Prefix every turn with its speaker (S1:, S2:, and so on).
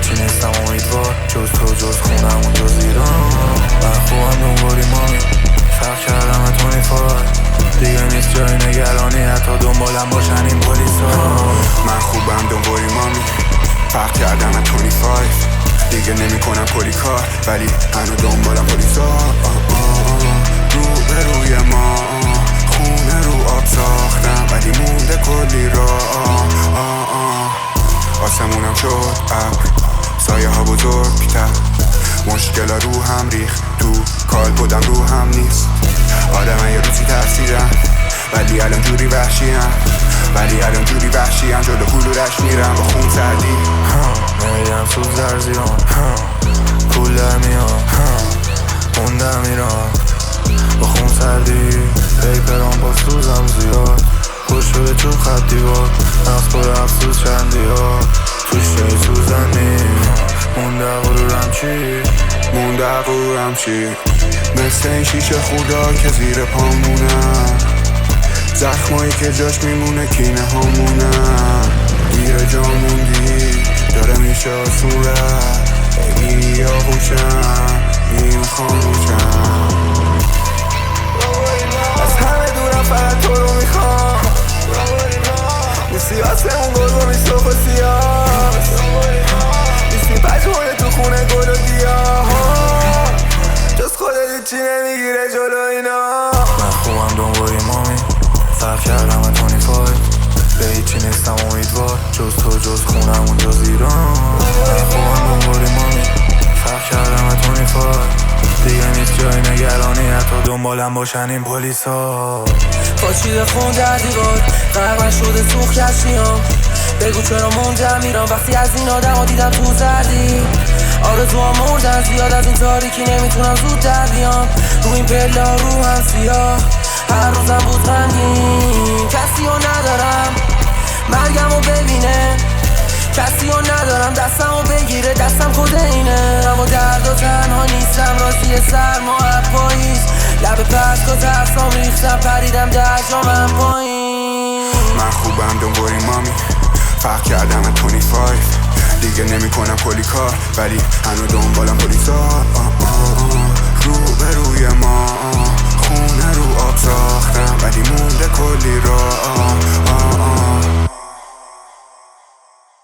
S1: هیچی نیستم امیدوار جز تو، جز خونم و جز ایران. من خوبم دنبالی مامی، فرق کردم 25. دیگه نیست جای نگرانی، حتی دنبالم باشن این پلیسا.
S2: من خوبم دنبالی مامی، فرق کردم 25. دیگه نمی کنم کلی کار ولی هنو دنبالم پلیسا. رو به روی ما خونه رو آب ساختم ولی مونده کلی راه. آسمونم شد ابر، سایه ها بزرگتر، مشکلا رو هم ریخت تو کال بودم رو هم نیست. آره من یه روزی ترسیدم ولی الان جوری وحشیم جلو کلورش میرم با خون سردی.
S1: نمیدم سوز در زیان، پول در میان، موندم ایران با خون سردی. پیپرام با سوزم زیاد، خوش شده چون خط دیوار، نفس پر افسوس چندی ها توش جای سوزن نیم. مونده غرورم چی
S2: مثل این شیشه خوردا که زیر پامونم، زخمایی که جاش میمونه کینه هامونم. گیر جا موندی داره میشه آسون رد، بگیری یا خوشم نمیخوام روشم.
S1: از همه دورم فقط تو رو میخوام، نیستی آسمون گل و میصف و سیاست، نیستی پجمونه تو خونه گل و گیاه، جز خودت چی نمیگیره جلو اینا. من خوبم دنبالی مامی، فرق کردم 25. به هیچی نیستم امیدوار جز تو، جز خونم و جز ایران. من خوبم دنبالی مامی، فرق کردم 25. دیگه نیست جای نگرانی، حتی دنبالم باشن این پلیسا.
S3: پاچیده خون در دیوار، غرق شده تو کشیام. بگو چرا موندم ایران وقتی از این آدم ها دیدم تو زردی. آرزوها مردن زیاد از این تاریکی، نمیتونم زود در بیام. رو این پلا رو هم سیاه، هر روزم بود غمگین. کسی رو ندارم مرگمو ببینه، کسی رو ندارم دستمو بگیره، دستم کده اینه. اما درد و تنها نیستم، راستی سرما پاییز، لب پست و ترسام ریختم، پریدم در جامم پایین.
S2: من خوبم دنبالی مامی، فرق کردم 25. دیگه نمی کنم کلی کار ولی هنو دنبالم پلیسا. رو به روی ما خونه رو آب ساختم ولی مونده کلی راه.